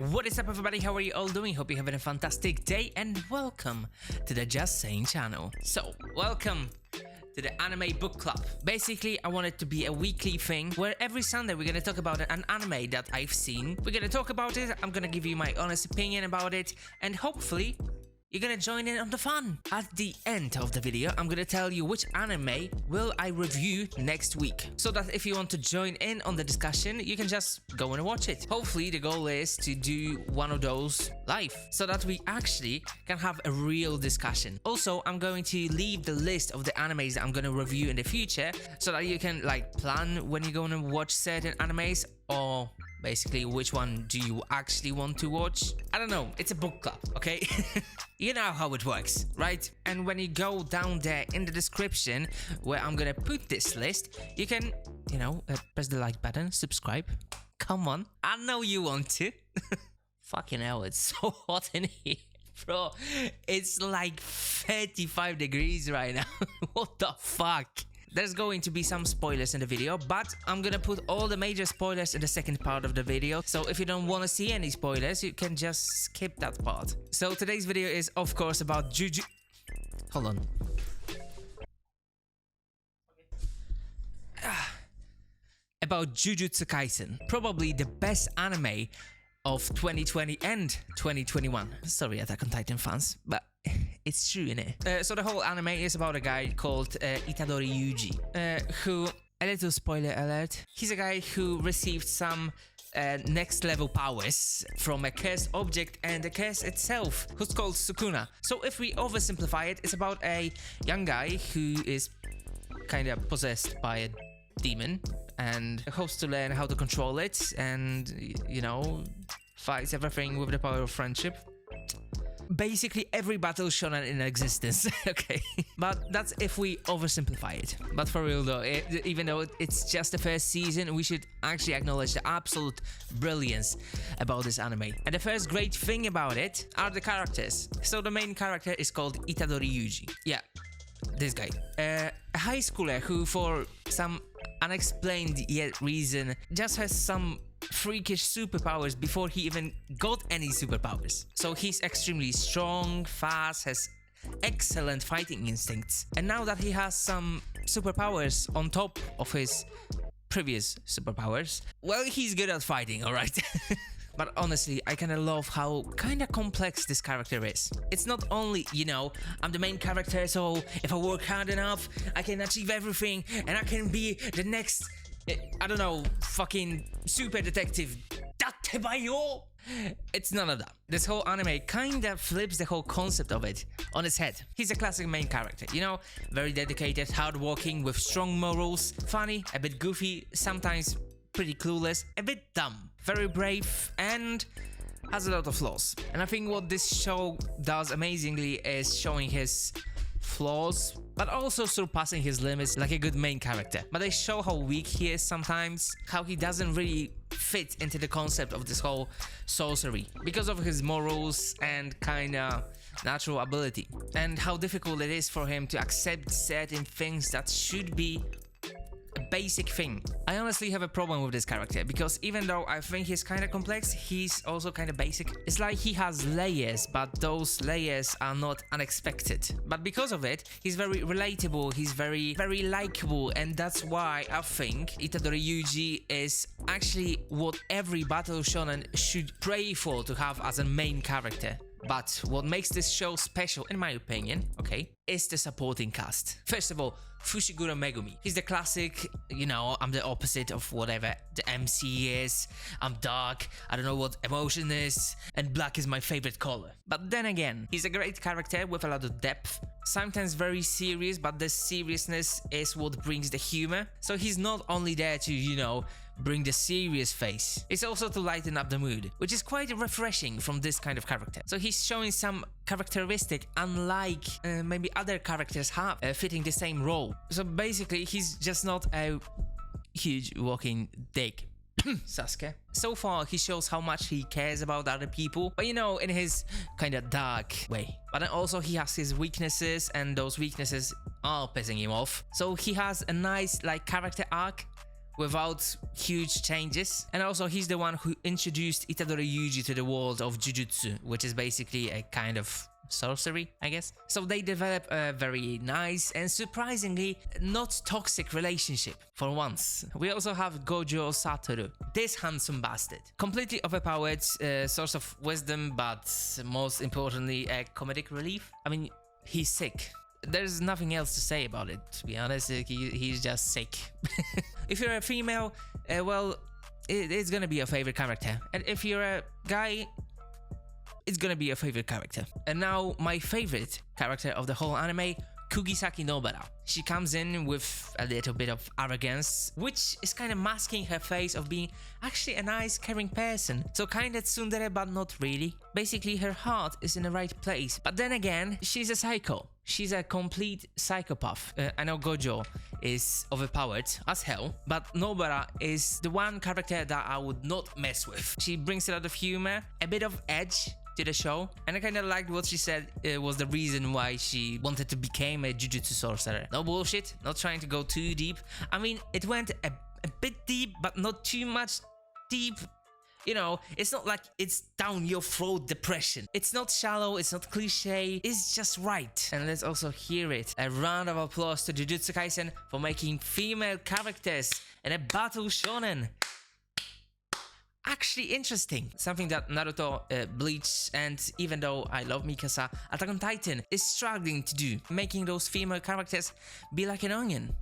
What is up, everybody? How are you all doing? Hope you're having a fantastic day and welcome to the Just Saying channel. So, welcome to the anime book club. Basically, I want it to be a weekly thing where every Sunday we're gonna talk about an anime that I've seen. We're gonna talk about it, I'm gonna give you my honest opinion about it, and hopefully you're gonna join in on the fun. At the end of the video, I'm gonna tell you which anime will I review next week, so that if you want to join in on the discussion, you can just go and watch it. Hopefully, the goal is to do one of those live, so that we actually can have a real discussion. Also, I'm going to leave the list of the animes that I'm gonna review in the future, so that you can like plan when you're gonna watch certain animes, or basically which one do you actually want to watch. I don't know, it's a book club, okay? You know how it works, right? And when you go down there in the description where I'm gonna put this list, you can, press the like button, subscribe. Come on, I know you want to. Fucking hell, it's so hot in here, bro. It's like 35 degrees right now. What the fuck? There's going to be some spoilers in the video, but I'm gonna put all the major spoilers in the second part of the video. So if you don't want to see any spoilers, you can just skip that part. So today's video is, of course, about Hold on. About Jujutsu Kaisen. Probably the best anime of 2020 and 2021. Sorry, Attack on Titan fans, but it's true, innit? So the whole anime is about a guy called Itadori Yuji, who, a little spoiler alert, he's a guy who received some next level powers from a cursed object and the curse itself, who's called Sukuna. So if we oversimplify it, it's about a young guy who is kind of possessed by a demon and hopes to learn how to control it and, fights everything with the power of friendship. Basically every battle shonen in existence. Okay, but that's if we oversimplify it. But for real though, even though it's just the first season, we should actually acknowledge the absolute brilliance about this anime. And the first great thing about it are the characters. So the main character is called Itadori Yuji. Yeah, this guy, a high schooler who for some unexplained yet reason just has some freakish superpowers before he even got any superpowers. So he's extremely strong, fast, has excellent fighting instincts. And now that he has some superpowers on top of his previous superpowers, well, he's good at fighting, alright? But honestly, I kinda love how kinda complex this character is. It's not only, I'm the main character, so if I work hard enough, I can achieve everything, and I can be the next, I don't know, fucking super detective. Datebayo! It's none of that. This whole anime kinda flips the whole concept of it on its head. He's a classic main character, very dedicated, hardworking, with strong morals, funny, a bit goofy, sometimes pretty clueless, a bit dumb, very brave, and has a lot of flaws. And I think what this show does amazingly is showing his flaws, but also surpassing his limits like a good main character. But they show how weak he is sometimes, how he doesn't really fit into the concept of this whole sorcery because of his morals and kinda natural ability, and how difficult it is for him to accept certain things that should be a basic thing. I honestly have a problem with this character because even though I think he's kind of complex, he's also kind of basic. It's like he has layers, but those layers are not unexpected. But because of it, he's very relatable, he's very likable, and that's why I think Itadori Yuji is actually what every battle shonen should pray for to have as a main character. But what makes this show special, in my opinion, is the supporting cast. First of all, Fushiguro Megumi. He's the classic, I'm the opposite of whatever the MC is. I'm dark, I don't know what emotion is, and black is my favorite color. But then again, he's a great character with a lot of depth. Sometimes very serious, but the seriousness is what brings the humor. So he's not only there to, bring the serious face, it's also to lighten up the mood, which is quite refreshing from this kind of character. So he's showing some characteristic unlike maybe other characters have, fitting the same role. So basically, he's just not a huge walking dick. Sasuke. So far, he shows how much he cares about other people, but in his kind of dark way. But then also he has his weaknesses, and those weaknesses are pissing him off. So he has a nice character arc without huge changes. And also he's the one who introduced Itadori Yuji to the world of Jujutsu, which is basically a kind of sorcery, I guess. So they develop a very nice and surprisingly not toxic relationship for once. We also have Gojo Satoru, this handsome bastard. Completely overpowered, source of wisdom, but most importantly a comedic relief. I mean, he's sick. There's nothing else to say about it, to be honest. He's just sick. If you're a female, well, it's gonna be your favorite character. And if you're a guy, it's gonna be your favorite character. And now my favorite character of the whole anime, Kugisaki Nobara. She comes in with a little bit of arrogance, which is kind of masking her face of being actually a nice, caring person. So kind of tsundere, but not really. Basically, her heart is in the right place. But then again, she's a psycho. She's a complete psychopath. I know Gojo is overpowered as hell, but Nobara is the one character that I would not mess with. She brings a lot of humor, a bit of edge to the show, and I kind of liked what she said was the reason why she wanted to become a Jujutsu sorcerer. No bullshit, not trying to go too deep. I mean, it went a bit deep, but not too much deep. You know, it's not like it's down your throat depression. It's not shallow, it's not cliche, it's just right. And let's also hear it. A round of applause to Jujutsu Kaisen for making female characters in a battle shonen actually interesting. Something that Naruto, Bleach, and even though I love Mikasa, Attack on Titan is struggling to do. Making those female characters be like an onion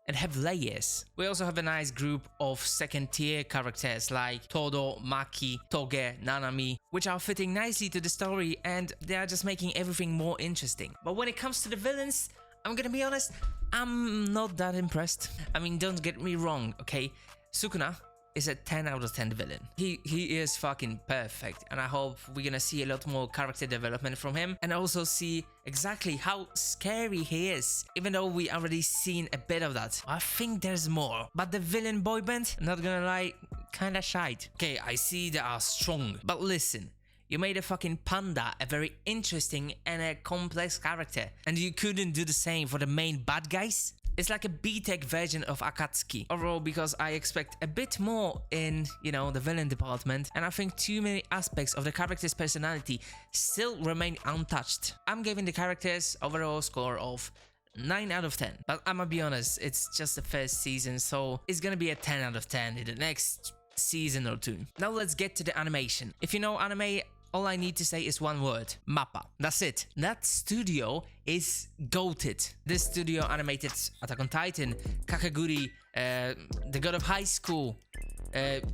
and have layers. We also have a nice group of second tier characters like Todo, Maki, Toge, Nanami, which are fitting nicely to the story and they are just making everything more interesting. But when it comes to the villains, I'm gonna be honest, I'm not that impressed. I mean, don't get me wrong, okay? Sukuna is a 10 out of 10 villain. He is fucking perfect, and I hope we're gonna see a lot more character development from him and also see exactly how scary he is, even though we already seen a bit of that. I think there's more, but the villain boy band, not gonna lie, kinda shite. Okay, I see they are strong, but listen, you made a fucking panda a very interesting and a complex character, and you couldn't do the same for the main bad guys? It's like a B-Tech version of Akatsuki. Overall, because I expect a bit more in, you know, the villain department, and I think too many aspects of the character's personality still remain untouched. I'm giving the characters overall score of 9 out of 10. But I'm gonna be honest, it's just the first season, so it's gonna be a 10 out of 10 in the next season or two. Now let's get to the animation. If you know anime, all I need to say is one word: Mappa. That's it. That studio is goated. This studio animated Attack on Titan, Kakegurui, The God of High School,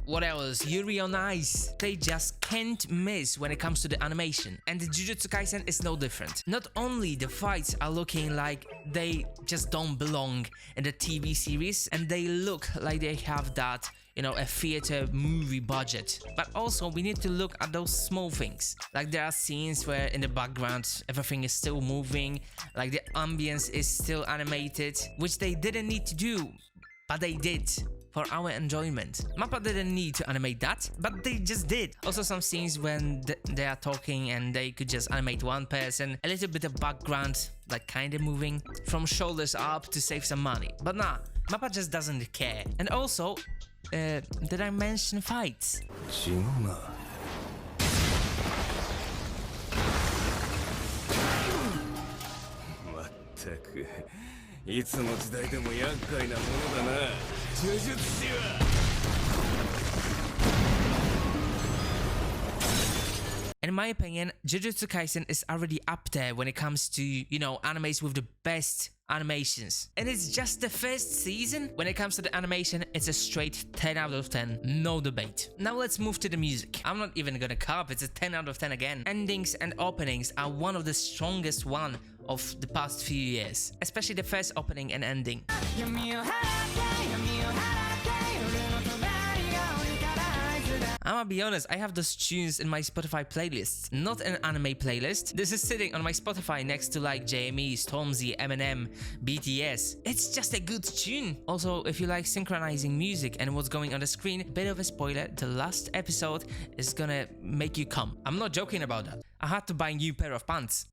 what else? Yuri on Ice. They just can't miss when it comes to the animation. And the Jujutsu Kaisen is no different. Not only the fights are looking like they just don't belong in the TV series, and they look like they have that, you know, a theater movie budget, but also we need to look at those small things. Like there are scenes where in the background everything is still moving, like the ambience is still animated, which they didn't need to do, but they did for our enjoyment. Mappa didn't need to animate that, but they just did. Also some scenes when they are talking and they could just animate one person, a little bit of background, like kinda moving from shoulders up to save some money. But nah, Mappa just doesn't care. And also, did I mention fights? いつの時代でも厄介なものだな、呪術師は。In my opinion, Jujutsu Kaisen is already up there when it comes to, you know, animes with the best animations. And it's just the first season. When it comes to the animation, it's a straight 10 out of 10, no debate. Now let's move to the music. I'm not even gonna cap, it's a 10 out of 10 again. Endings and openings are one of the strongest one of the past few years, especially the first opening and ending. I'm gonna be honest, I have those tunes in my Spotify playlists, not an anime playlist. This is sitting on my Spotify next to like JME, Stormzy, Eminem, BTS. It's just a good tune. Also, if you like synchronizing music and what's going on the screen, bit of a spoiler, the last episode is gonna make you come. I'm not joking about that. I had to buy a new pair of pants.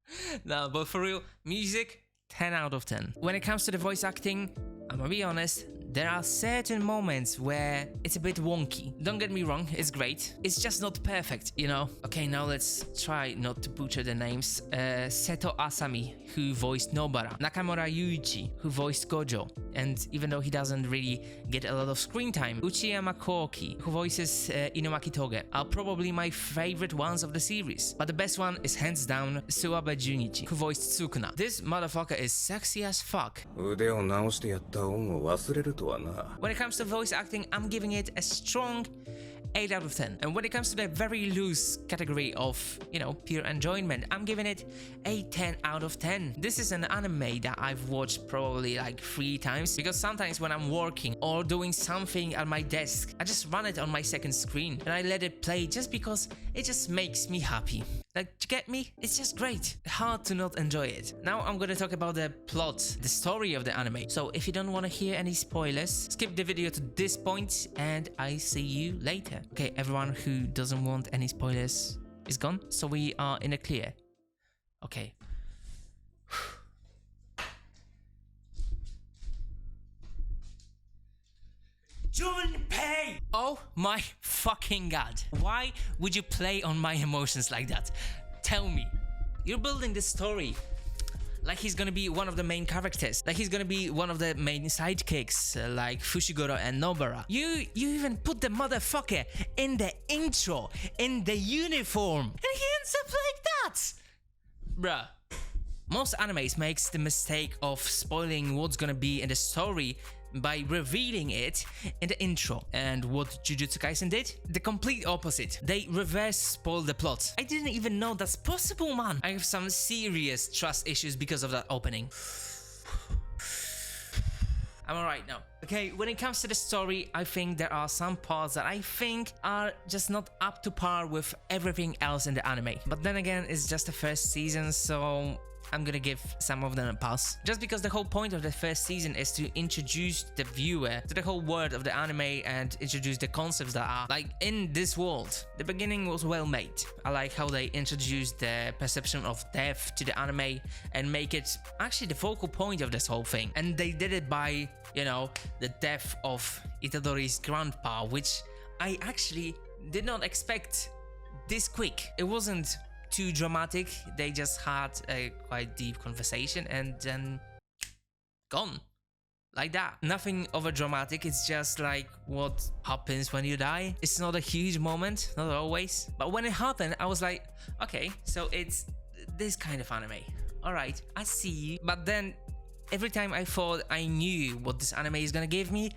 No, but for real, music, 10 out of 10. When it comes to the voice acting, I'm gonna be honest, there are certain moments where it's a bit wonky. Don't get me wrong, it's great. It's just not perfect, you know? Okay, now let's try not to butcher the names. Seto Asami, who voiced Nobara. Nakamura Yuichi, who voiced Gojo. And even though he doesn't really get a lot of screen time, Uchiyama Koki, who voices Inumaki Toge, are probably my favorite ones of the series. But the best one is hands down Suwabe Junichi, who voiced Sukuna. This motherfucker is sexy as fuck. 腕を直してやった恩を忘れるとはな。 When it comes to voice acting, I'm giving it a strong 8 out of 10. And when it comes to the very loose category of, you know, pure enjoyment, I'm giving it a 10 out of 10. This is an anime that I've watched probably like 3 times, because sometimes when I'm working or doing something at my desk, I just run it on my second screen and I let it play just because it just makes me happy. Like, you get me? It's just great. Hard to not enjoy it. Now I'm gonna talk about the plot, the story of the anime. So if you don't want to hear any spoilers, skip the video to this point and I see you later. Okay, everyone who doesn't want any spoilers is gone, so we are in a clear. Okay. Junpei! Oh my fucking god. Why would you play on my emotions like that? Tell me. You're building this story like he's gonna be one of the main characters, like he's gonna be one of the main sidekicks, like Fushiguro and Nobara. You even put the motherfucker in the intro, in the uniform, and he ends up like that! Bruh. Most animes makes the mistake of spoiling what's gonna be in the story by revealing it in the intro. And what Jujutsu Kaisen did? The complete opposite. They reverse spoil the plot. I didn't even know that's possible, man. I have some serious trust issues because of that opening. I'm alright now. Okay, when it comes to the story, I think there are some parts that I think are just not up to par with everything else in the anime. But then again, it's just the first season, so I'm gonna give some of them a pass. Just because the whole point of the first season is to introduce the viewer to the whole world of the anime and introduce the concepts that are like in this world. The beginning was well made. I like how they introduced the perception of death to the anime and make it actually the focal point of this whole thing. And they did it by, you know, the death of Itadori's grandpa, which I actually did not expect this quick. It wasn't too dramatic. They just had a quite deep conversation and then gone like that. Nothing over dramatic. It's just like what happens when you die. It's not a huge moment, not always, but when it happened I was like, okay, so it's this kind of anime. All right, I see you. But then every time I thought I knew what this anime is gonna give me,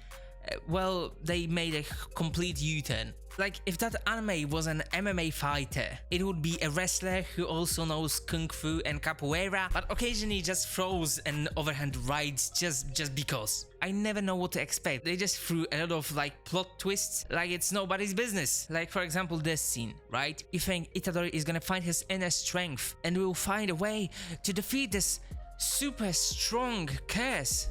well, they made a complete U-turn. Like, if that anime was an MMA fighter, it would be a wrestler who also knows Kung Fu and Capoeira, but occasionally just throws an overhand right just because. I never know what to expect. They just threw a lot of like plot twists like it's nobody's business. Like, for example, this scene, right? You think Itadori is gonna find his inner strength and will find a way to defeat this super strong curse.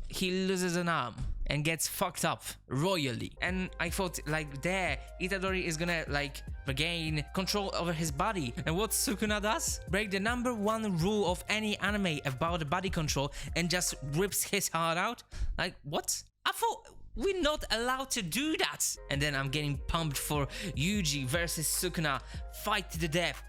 He loses an arm and gets fucked up royally. And I thought, like, there, Itadori is gonna like regain control over his body. And what Sukuna does? Break the #1 rule of any anime about body control and just rips his heart out. Like, what? I thought we're not allowed to do that. And then I'm getting pumped for Yuji versus Sukuna, fight to the death.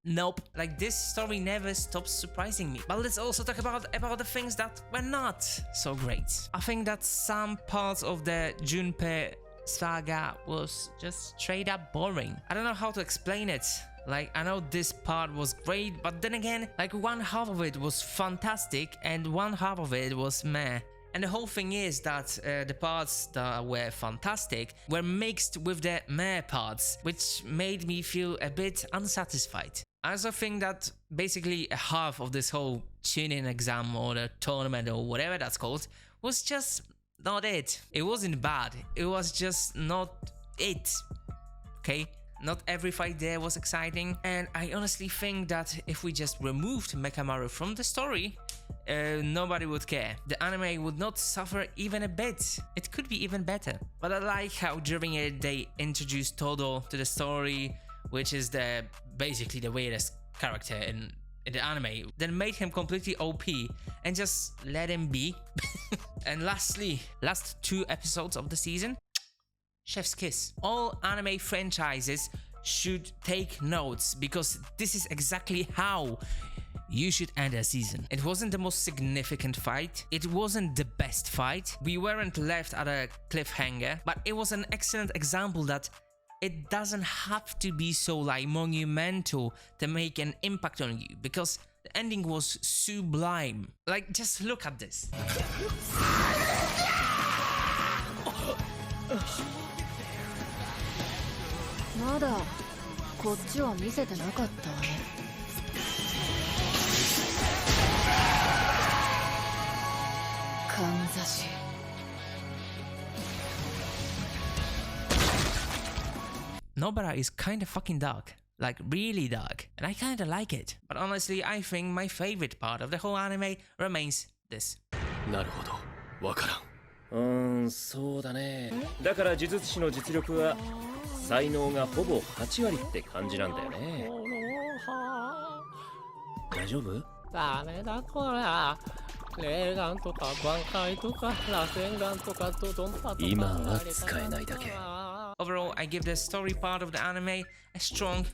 Nope, like this story never stops surprising me. But let's also talk about the things that were not so great. I think that some parts of the Junpei saga was just straight up boring. I don't know how to explain it. Like, I know this part was great, but then again, like one half of it was fantastic and one half of it was meh. And the whole thing is that the parts that were fantastic were mixed with the meh parts, which made me feel a bit unsatisfied. I also think that basically a half of this whole tuning exam or the tournament or whatever that's called was just not it. It wasn't bad, it was just not it, okay? Not every fight there was exciting, and I honestly think that if we just removed Mekamaru from the story, nobody would care. The anime would not suffer even a bit. It could be even better. But I like how during it they introduced Todo to the story, which is basically the weirdest character in in the anime, then made him completely OP and just let him be. And lastly, last 2 episodes of the season, chef's kiss. All anime franchises should take notes, because this is exactly how you should end a season. It wasn't the most significant fight, it wasn't the best fight, we weren't left at a cliffhanger, but it was an excellent example that it doesn't have to be so like monumental to make an impact on you, because the ending was sublime. Like, just look at this. まだこっちは見せてなかったわね。かんざし。Nobara is kinda fucking dark. Like, really dark. And I kinda like it. But honestly, I think my favorite part of the whole anime remains this. なるほど、わからん。そうだね。だから呪術師の実力は才能がほぼ8割って感じなんだよね。大丈夫？ダメだこら。霊眼とか挽回とか螺旋眼とかドドンパとか。今は使えないだけ。 Overall, I give the story part of the anime a strong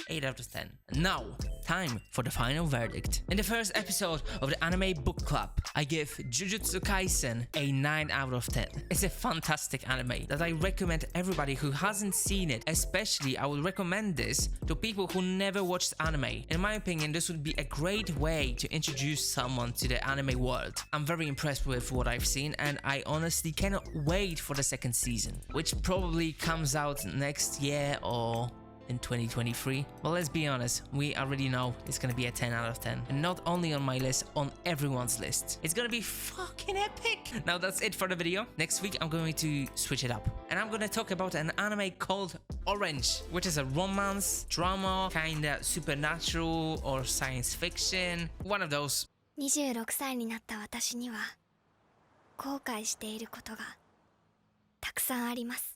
8 out of 10. Now, time for the final verdict. In the first episode of the Anime Book Club, I give Jujutsu Kaisen a 9 out of 10. It's a fantastic anime that I recommend everybody who hasn't seen it. Especially, I would recommend this to people who never watched anime. In my opinion, this would be a great way to introduce someone to the anime world. I'm very impressed with what I've seen, and I honestly cannot wait for the second season, which probably comes out next year or in 2023. But let's be honest, we already know it's gonna be a 10 out of 10. And not only on my list, on everyone's list. It's gonna be fucking epic! Now that's it for the video. Next week I'm going to switch it up. And I'm gonna talk about an anime called Orange, which is a romance, drama, kinda supernatural or science fiction. One of those. 26歳になった私には後悔していることがたくさんあります。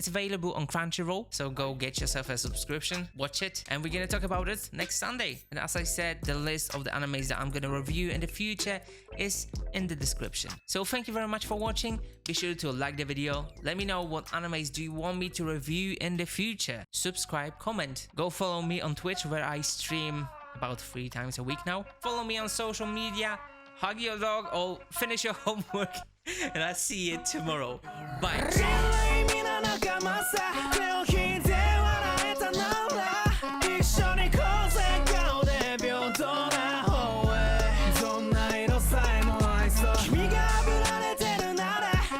It's available on Crunchyroll, so go get yourself a subscription, watch it, and we're gonna talk about it next Sunday. And as I said, the list of the animes that I'm gonna review in the future is in the description. So thank you very much for watching. Be sure to like the video. Let me know what animes do you want me to review in the future. Subscribe, comment. Go follow me on Twitch, where I stream about 3 times a week now. Follow me on social media. Hug your dog or finish your homework. And I'll see you tomorrow. Bye.